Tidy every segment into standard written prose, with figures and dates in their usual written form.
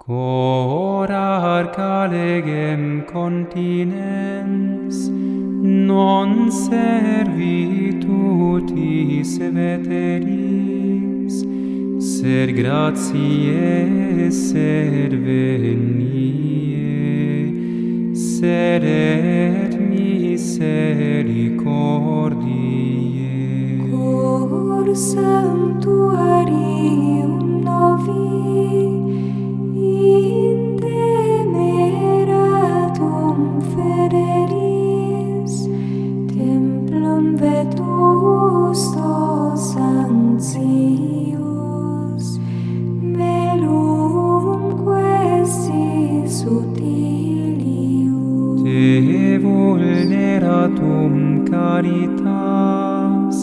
Cor calegem continens, non servitutis veteris, sed gratiae serveniae, sed et misericordiae. Cor sanctuarium novi, in temeratum federis, templum vetustos anxius, velum questis utilius. Te vulneratum caritas,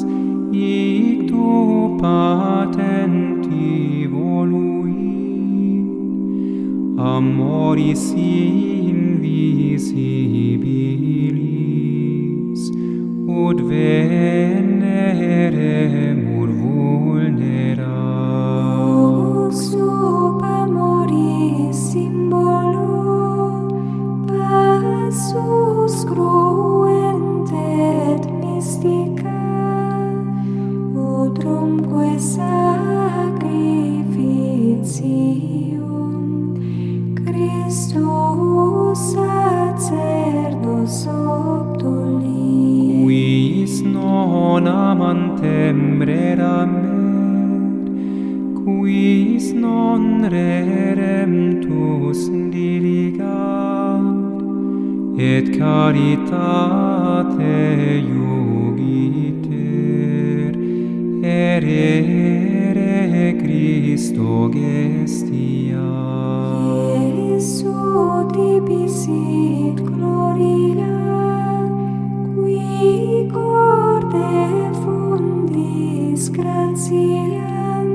ictu patenti voluit, amoris invisibilis, ut veneremur vulnera. Lux sub amoris symbolo, passus cruent et mystica, utrumque sacrificium Christus sacerdos obtulit. Quis non amantem reramer, quis non reremtus diligat, et caritate iugiter, erere Christo gestia. Iesu dibisit gloria, qui corde fundis gratiam,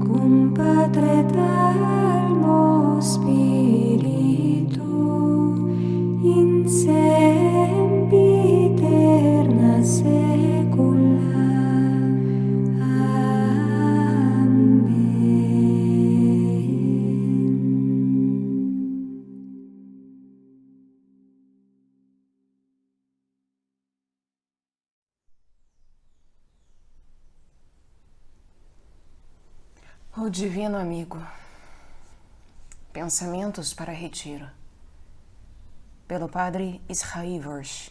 cum Patre et Almo Spiritu, in sempiterna saecula. O Divino Amigo. Pensamentos para retiro. Pelo Padre Israel Worsch.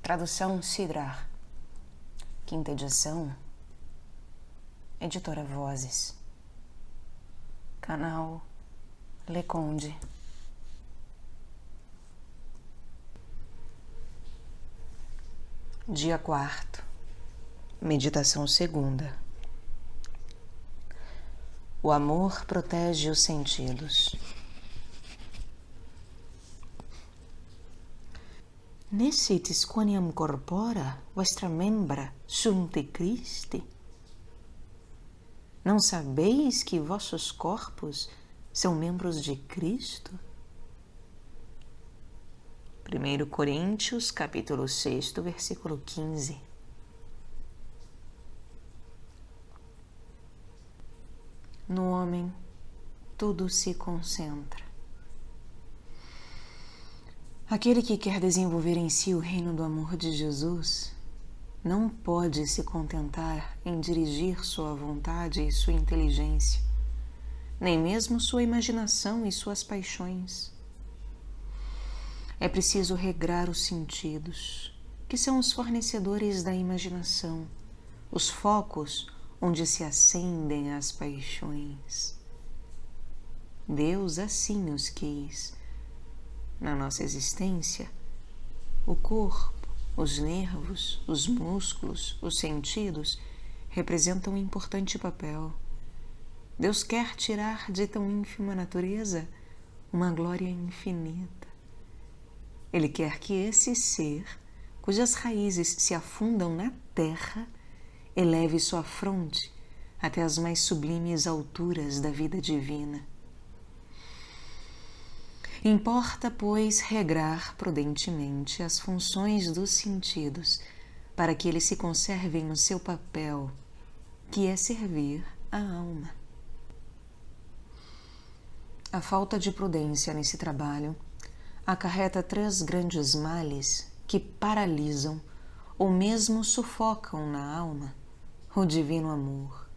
Tradução Sidrar. Quinta edição. Editora Vozes. Canal Leconde. Dia 4º. Meditação 2ª. O amor protege os sentidos. Nescitis quoniam corpora vestra membra sunt Christi? Não sabeis que vossos corpos são membros de Cristo? 1 Coríntios, capítulo 6, versículo 15. No homem, tudo se concentra. Aquele que quer desenvolver em si o reino do amor de Jesus não pode se contentar em dirigir sua vontade e sua inteligência, nem mesmo sua imaginação e suas paixões. É preciso regrar os sentidos, que são os fornecedores da imaginação, os focos onde se acendem as paixões. Deus assim os quis. Na nossa existência, o corpo, os nervos, os músculos, os sentidos representam um importante papel. Deus quer tirar de tão ínfima natureza uma glória infinita. Ele quer que esse ser, cujas raízes se afundam na terra, eleve sua fronte até as mais sublimes alturas da vida divina. Importa, pois, regrar prudentemente as funções dos sentidos para que eles se conservem no seu papel, que é servir a alma. A falta de prudência nesse trabalho acarreta 3 grandes males que paralisam ou mesmo sufocam na alma o divino amor,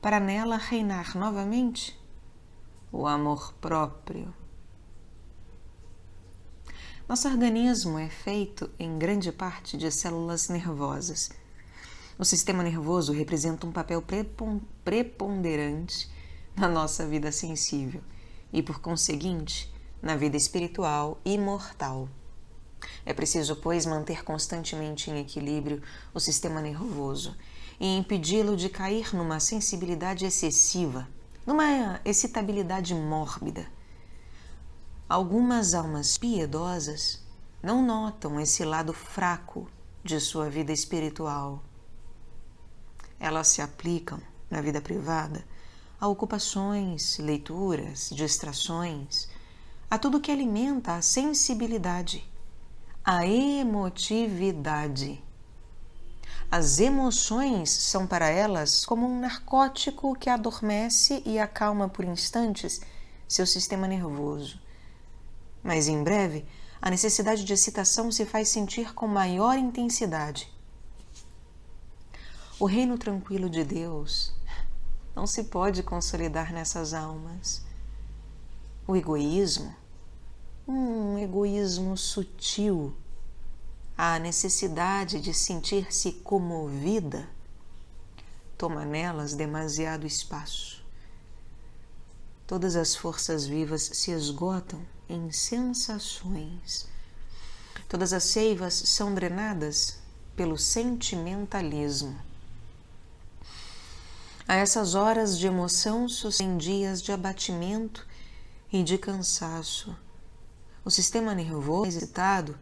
para nela reinar novamente o amor próprio. Nosso organismo é feito em grande parte de células nervosas. O sistema nervoso representa um papel preponderante na nossa vida sensível e, por conseguinte, na vida espiritual e mortal. É preciso, pois, manter constantemente em equilíbrio o sistema nervoso e impedi-lo de cair numa sensibilidade excessiva, numa excitabilidade mórbida. Algumas almas piedosas não notam esse lado fraco de sua vida espiritual. Elas se aplicam, na vida privada, a ocupações, leituras, distrações, a tudo que alimenta a sensibilidade, a emotividade. As emoções são para elas como um narcótico que adormece e acalma por instantes seu sistema nervoso. Mas em breve, a necessidade de excitação se faz sentir com maior intensidade. O reino tranquilo de Deus não se pode consolidar nessas almas. O egoísmo, um egoísmo sutil, a necessidade de sentir-se comovida, toma nelas demasiado espaço. Todas as forças vivas se esgotam em sensações. Todas as seivas são drenadas pelo sentimentalismo. A essas horas de emoção sucedem dias de abatimento e de cansaço. O sistema nervoso excitado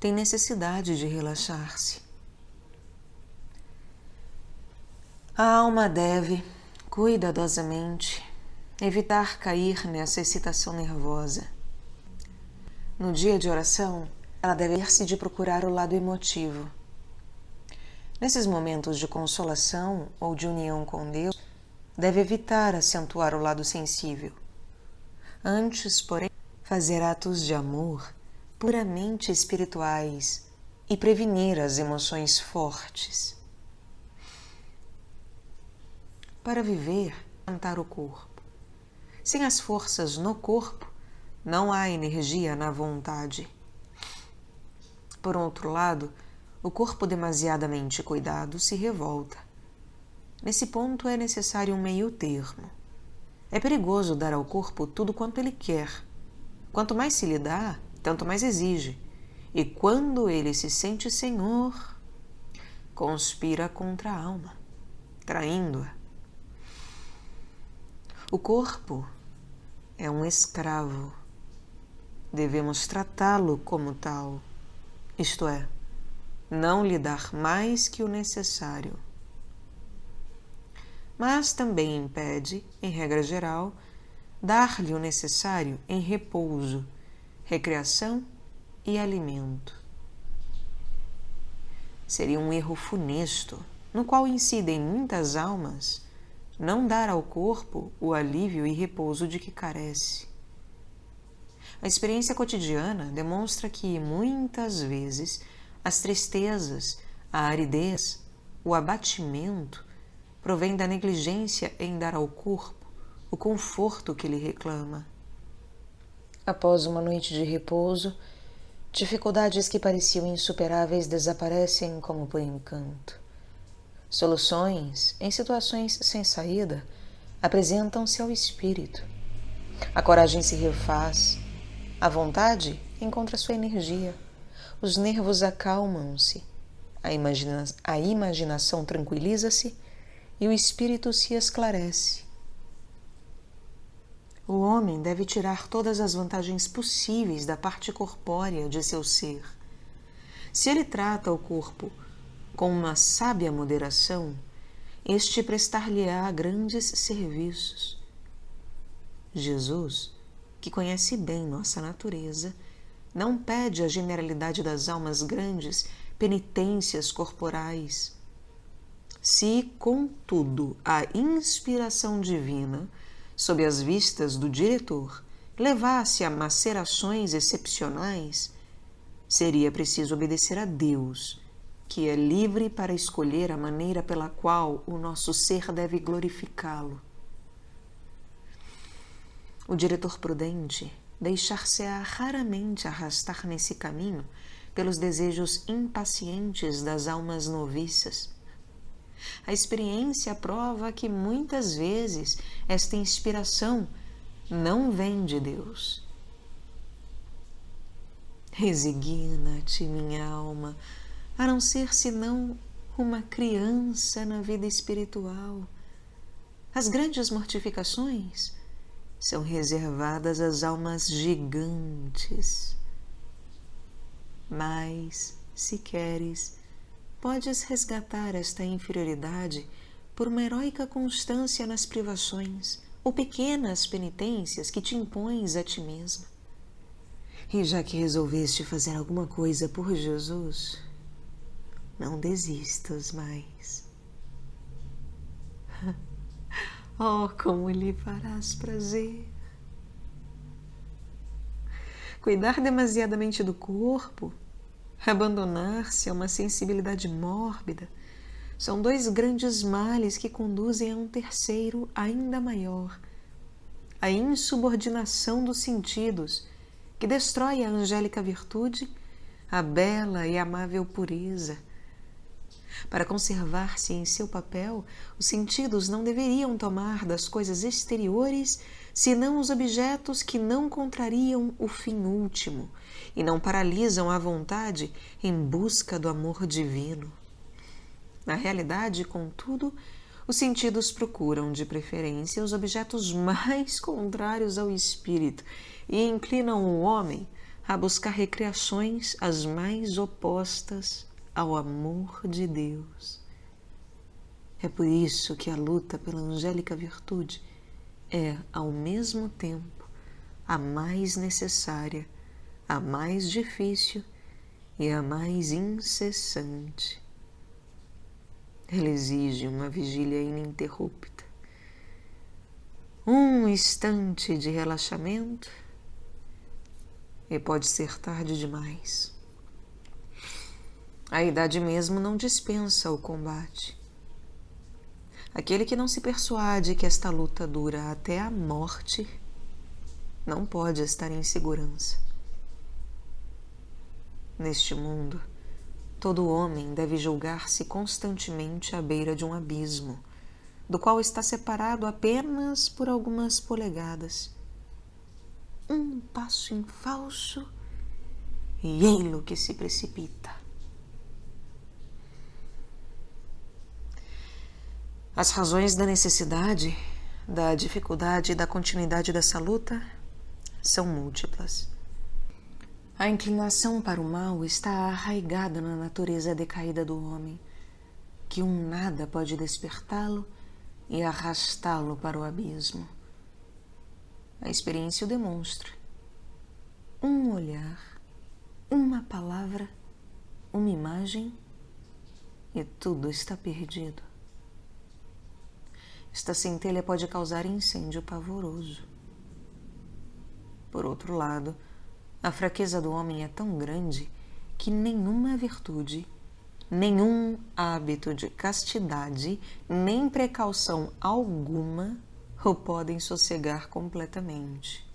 tem necessidade de relaxar-se. A alma deve, cuidadosamente, evitar cair nessa excitação nervosa. No dia de oração, ela deve ir-se de procurar o lado emotivo. Nesses momentos de consolação ou de união com Deus, deve evitar acentuar o lado sensível. Antes, porém, fazer atos de amor puramente espirituais e prevenir as emoções fortes. Para viver, cantar o corpo. Sem as forças no corpo, não há energia na vontade. Por outro lado, o corpo demasiadamente cuidado se revolta. Nesse ponto é necessário um meio termo. É perigoso dar ao corpo tudo quanto ele quer. Quanto mais se lhe dá, tanto mais exige. E quando ele se sente senhor, conspira contra a alma, traindo-a. O corpo é um escravo. Devemos tratá-lo como tal, isto é, não lhe dar mais que o necessário. Mas também impede, em regra geral, dar-lhe o necessário em repouso, recreação e alimento. Seria um erro funesto, no qual incidem muitas almas, não dar ao corpo o alívio e repouso de que carece. A experiência cotidiana demonstra que, muitas vezes, as tristezas, a aridez, o abatimento provém da negligência em dar ao corpo o conforto que lhe reclama. Após uma noite de repouso, dificuldades que pareciam insuperáveis desaparecem como por encanto. Soluções, em situações sem saída, apresentam-se ao espírito. A coragem se refaz, a vontade encontra sua energia, os nervos acalmam-se, a imaginação tranquiliza-se e o espírito se esclarece. O homem deve tirar todas as vantagens possíveis da parte corpórea de seu ser. Se ele trata o corpo com uma sábia moderação, este prestar-lhe-á grandes serviços. Jesus, que conhece bem nossa natureza, não pede à generalidade das almas grandes penitências corporais. Se, contudo, a inspiração divina sob as vistas do diretor, levasse a macerações excepcionais, seria preciso obedecer a Deus, que é livre para escolher a maneira pela qual o nosso ser deve glorificá-lo. O diretor prudente deixar-se-á raramente arrastar nesse caminho pelos desejos impacientes das almas noviças. A experiência prova que muitas vezes esta inspiração não vem de Deus. Resigna-te, minha alma, a não ser senão uma criança na vida espiritual. As grandes mortificações são reservadas às almas gigantes. Mas, se queres, podes resgatar esta inferioridade por uma heróica constância nas privações ou pequenas penitências que te impões a ti mesma. E já que resolveste fazer alguma coisa por Jesus, não desistas mais. Oh, como lhe farás prazer! Cuidar demasiadamente do corpo, abandonar-se a uma sensibilidade mórbida, são dois grandes males que conduzem a um terceiro ainda maior, a insubordinação dos sentidos, que destrói a angélica virtude, a bela e amável pureza. Para conservar-se em seu papel, os sentidos não deveriam tomar das coisas exteriores senão os objetos que não contrariam o fim último e não paralisam a vontade em busca do amor divino. Na realidade, contudo, os sentidos procuram, de preferência, os objetos mais contrários ao espírito e inclinam o homem a buscar recreações as mais opostas ao amor de Deus. É por isso que a luta pela angélica virtude é, ao mesmo tempo, a mais necessária, a mais difícil e a mais incessante. Ela exige uma vigília ininterrupta, um instante de relaxamento, e pode ser tarde demais. A idade mesmo não dispensa o combate. Aquele que não se persuade que esta luta dura até a morte não pode estar em segurança. Neste mundo, todo homem deve julgar-se constantemente à beira de um abismo, do qual está separado apenas por algumas polegadas. Um passo em falso e ei-lo que se precipita. As razões da necessidade, da dificuldade e da continuidade dessa luta são múltiplas. A inclinação para o mal está arraigada na natureza decaída do homem, que um nada pode despertá-lo e arrastá-lo para o abismo. A experiência o demonstra. Um olhar, uma palavra, uma imagem e tudo está perdido. Esta centelha pode causar incêndio pavoroso. Por outro lado, a fraqueza do homem é tão grande que nenhuma virtude, nenhum hábito de castidade, nem precaução alguma o podem sossegar completamente.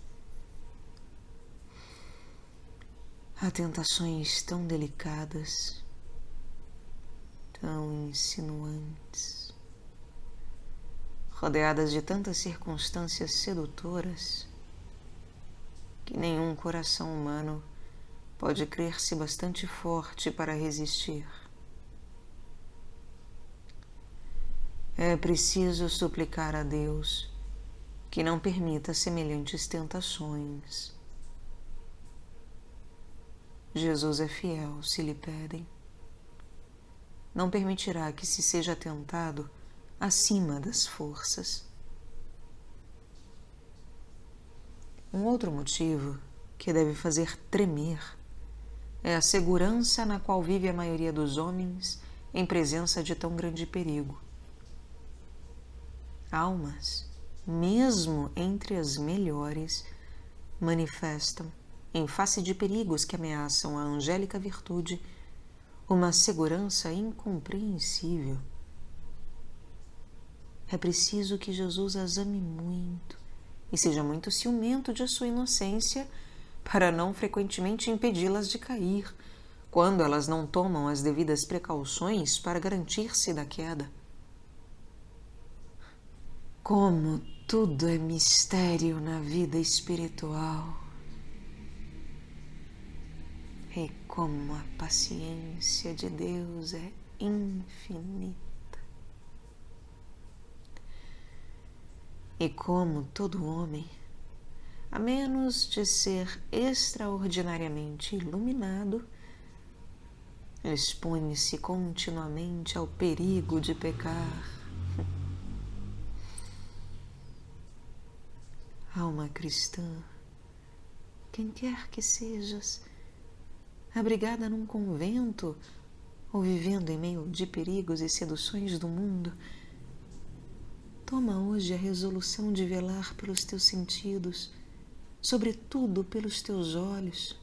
Há tentações tão delicadas, tão insinuantes, rodeadas de tantas circunstâncias sedutoras, que nenhum coração humano pode crer-se bastante forte para resistir. É preciso suplicar a Deus que não permita semelhantes tentações. Jesus é fiel se lhe pedem. Não permitirá que se seja tentado acima das forças. Um outro motivo que deve fazer tremer é a segurança na qual vive a maioria dos homens em presença de tão grande perigo. Almas mesmo entre as melhores, manifestam, em face de perigos que ameaçam a angélica virtude, uma segurança incompreensível. É preciso que Jesus as ame muito e seja muito ciumento de sua inocência para não frequentemente impedi-las de cair, quando elas não tomam as devidas precauções para garantir-se da queda. Como tudo é mistério na vida espiritual! E como a paciência de Deus é infinita! E como todo homem, a menos de ser extraordinariamente iluminado, expõe-se continuamente ao perigo de pecar. Alma cristã, quem quer que sejas, abrigada num convento ou vivendo em meio de perigos e seduções do mundo, toma hoje a resolução de velar pelos teus sentidos, sobretudo pelos teus olhos.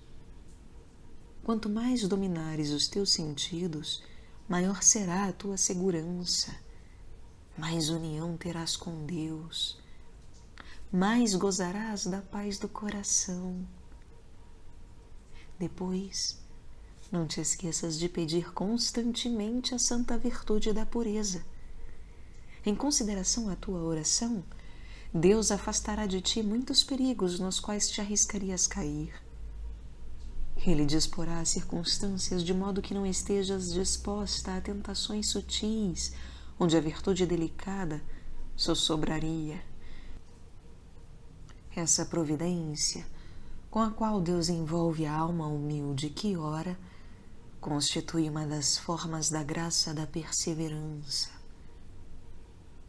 Quanto mais dominares os teus sentidos, maior será a tua segurança, mais união terás com Deus, mais gozarás da paz do coração. Depois, não te esqueças de pedir constantemente a santa virtude da pureza. Em consideração à tua oração, Deus afastará de ti muitos perigos nos quais te arriscarias cair. Ele disporá as circunstâncias de modo que não estejas disposta a tentações sutis, onde a virtude delicada sossobraria. Essa providência, com a qual Deus envolve a alma humilde que ora, constitui uma das formas da graça da perseverança.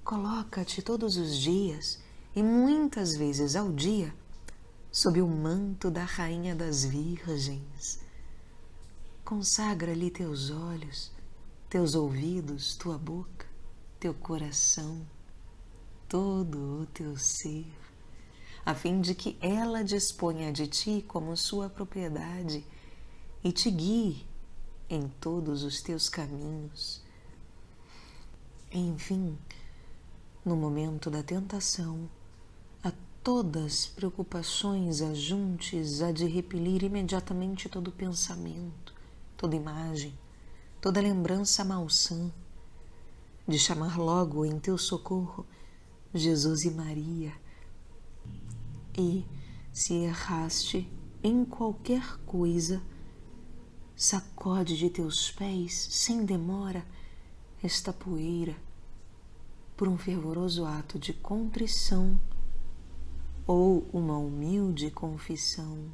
Coloca-te todos os dias, e muitas vezes ao dia, sob o manto da Rainha das Virgens. Consagra-lhe teus olhos, teus ouvidos, tua boca, teu coração, todo o teu ser, a fim de que ela disponha de ti como sua propriedade e te guie em todos os teus caminhos. Enfim, no momento da tentação, a todas preocupações ajuntes a de repelir imediatamente todo pensamento, toda imagem, toda lembrança malsã, de chamar logo em teu socorro Jesus e Maria. E, se erraste em qualquer coisa, sacode de teus pés, sem demora, esta poeira, por um fervoroso ato de contrição ou uma humilde confissão.